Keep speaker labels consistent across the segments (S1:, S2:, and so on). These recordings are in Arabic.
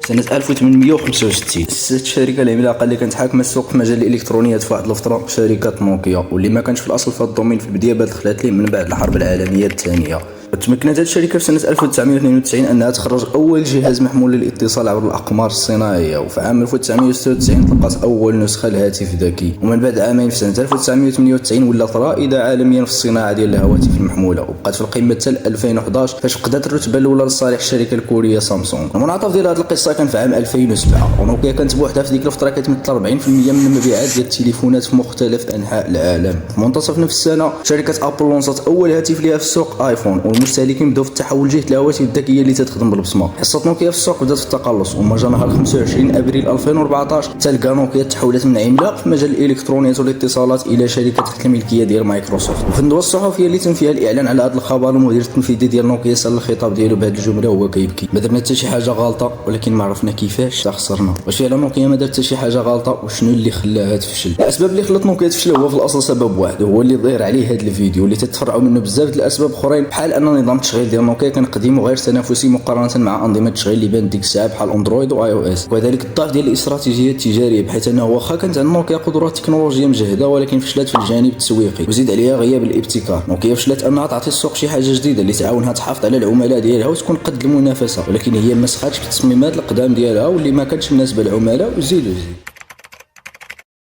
S1: سنة 1865 أسست الشركة العملاقة اللي كانت حاكمة السوق في مجال الإلكترونيات في واحد الفترة شركة نوكيا، واللي ما كانش في الأصل في الدومين في البداية، بل دخلت ليه من بعد الحرب العالمية الثانية. وتمكنت هذه الشركة في سنة 1992 أنها تخرج أول جهاز محمول للاتصال عبر الأقمار الصناعية، وفي عام 1996 طلقت أول نسخة لهاتف ذكي، ومن بعد عامين في سنة 1998 ولات رائدة عالميا في الصناعة ديال الهواتف المحمولة، وبقات في القمة حتى 2011 فاش فقدت الرتبة الأولى لصالح الشركة الكورية سامسونج. المنعطف ديال هذه القصة كان في عام 2007، ونوكيا كانت بوحدها في ديك الفترة كتمثل 40% من المبيعات ديال التليفونات في مختلف أنحاء العالم. في منتصف نفس السنة شركة أبل لونصت أول هاتف لها في السوق ايفون، والمستهلكين بداو في التحول جهة الهواتف الذكية اللي تخدم بالبصمة. حصة نوكيا في السوق بدات في التقلص، وما جا نهار 25 ابريل 2014 تلقى نوكيا تحولت من عملاق في مجال الالكترونيات والاتصالات الى شركة تحت الملكية ديال مايكروسوفت. وفي الندوة الصحفية اللي تم فيها الاعلان على هذا الخبر، المدير التنفيذي ديال نوكيا سال الخطاب ديالو بهذه الجملة وهو كيبكي: ما درنا حتى شي حاجة غلطة، ولكن ما عرفنا كيفاش خسرنا. واش فعلا نوكيا ما دارت حتى شي حاجة غلطة؟ وشنو اللي خلاها تفشل؟ الاسباب اللي خلات نوكيا تفشل هو في الاصل سبب واحد، هو اللي ظهر عليه هذا الفيديو، اللي تتفرعوا منه بزاف د الاسباب اخرين، بحال ان نظام التشغيل ديال نوكيا كان قديم وغير تنافسي مقارنه مع انظمه التشغيل اللي بان ديك الساعه بحال اندرويد واي او اس، وكذلك الضعف ديال الاستراتيجيه التجاريه، بحيث انه واخا كانت عند نوكيا قدرات تكنولوجيه مجهده ولكن فشلت في الجانب التسويقي، وزيد عليها غياب الابتكار. نوكيا فشلت انها تعطي السوق شي حاجه جديده اللي تعاونها تحافظ على العملاء ديالها وتكون قد المنافسه، ولكن هي ما سخاتش في التصميمات القدام ديالها واللي ما كانتش مناسبه للعملاء. وزيد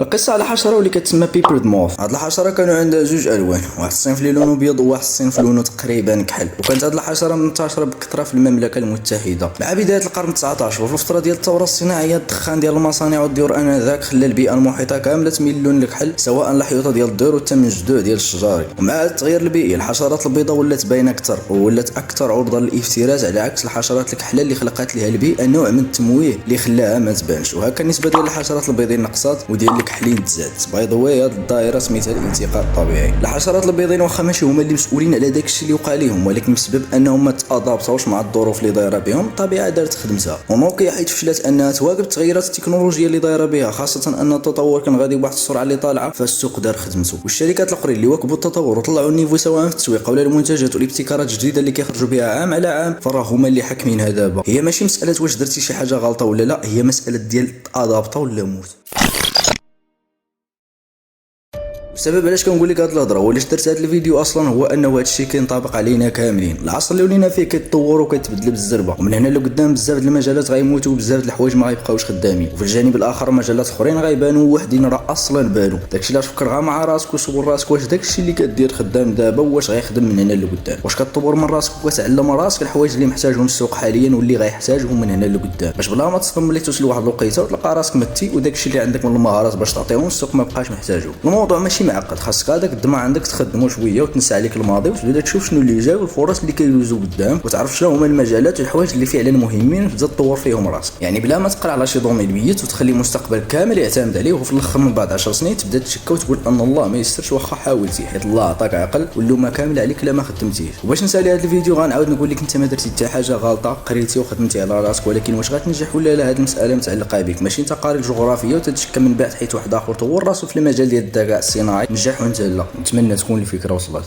S1: القصه على حشره واللي كتسمى بيبرد موث. هاد الحشره كانوا عندها جوج الوان، واحد الصنف اللي لونه ابيض وواحد الصنف لونه تقريبا كحل، وكانت هاد الحشره منتشره بكثره في المملكه المتحده مع بدايه القرن 19. وفي الفتره ديال الثوره الصناعيه الدخان ديال المصانع والديور انذاك خلى البيئه المحيطه كامله تميل للون الكحل، سواء الحيوطه ديال الديور وحتى من الجذوع ديال الشجار. ومع هذا التغيير البيئي الحشرات البيضاء ولات باينه اكثر وولات اكثر عرضه للافتراس، على عكس الحشرات الكحله اللي خلقت لها البيئه نوع من التمويه اللي خلاها ما تبانش. وهكا النسبه ديال الحشرات البيضين نقصات وديال الكحلين تزادت. باي ذا واي هاد الظاهره سميتها الالتقاء الطبيعي. الحشرات البيضين واخا ماشي هما اللي مسؤولين على داك الشيء اللي وقع لهم، ولكن بسبب انهم ما تادابطاوش مع الظروف اللي دايره بهم الطبيعه دارت خدمتها. ونوكيا حيت فشلت انها تواكب التغيرات التكنولوجيه اللي دايره بها، خاصه ان التطور كان غادي بواحد السرعه اللي طالعه، فالسوق دار خدمته. والشركات الاخرين اللي واكبوا التطور وطلعوا النيفو سواء في التسويق ولا المنتجات والابتكارات الجديده اللي كيخرجوا بها عام على عام، فراه هما اللي حاكمينها دابا. هي ماشي مساله واش درتي شي حاجه غلطه ولا لا، هي مساله ديال ادابطا ولا موت. السبب علاش كنقول لك هاد الهضره وعلاش درت هاد الفيديو اصلا هو انه هاد الشيء كينطبق علينا كاملين. العصر اللي ولينا فيه كيتطور وكيتبدل بالزربه، ومن هنا لقدام بزاف د المجالات غيموتوا وبزاف د الحوايج ما غيبقاوش خدامين، وفي الجانب الاخر مجالات اخرين غيبانوا وحدين راه اصلا بانوا. داكشي علاش فكر غا مع راسك وسول راسك واش داكشي اللي كدير خدام دابا واش غيخدم من هنا لقدام، واش كتطور من راسك وكتعلم راسك الحوايج اللي محتاجهم السوق حاليا واللي غيحتاجهم من هنا لقدام، باش بلا ما تصدم ملي توصل لواحد الوقيته وتلقى راسك متي وداكشي اللي عندك من المهارات باش تعطيهم السوق ما بقاش محتاجو. الموضوع ماشي معقد، خاصك هذاك الدماغ عندك تخدمو شويه وتنسى عليك الماضي وتبدا تشوف شنو اللي جاي والفرص اللي كيدوزو قدام، وتعرف شنو هما المجالات والحوايج اللي فعلا مهمين وتبدا تطور فيهم راسك. يعني بلا ما تقرا على شي دومين ميت وتخلي مستقبل كامل يعتمد عليه، وفي الاخر من بعد 10 سنين تبدا تشكى وتقول ان الله ما يسرش واخا حاولتي، حيت الله عطاك عقل واللومه كامل عليك لا ما خدمتيش. وباش نسالي هذا الفيديو غنعاود نقول لك انت ما درتي حتى حاجه غلطه، قريتي وخدمتي على راسك، ولكن واش غتنجح ولا لا؟ هذه المساله متعلقه بك، ماشي انت قاري الجغرافيا وتتشكى من بعد حيت واحد اخر طور راسو في المجال ديال الذكاء الصناعي نجح وانت لا. نتمنى تكون الفكره وصلت.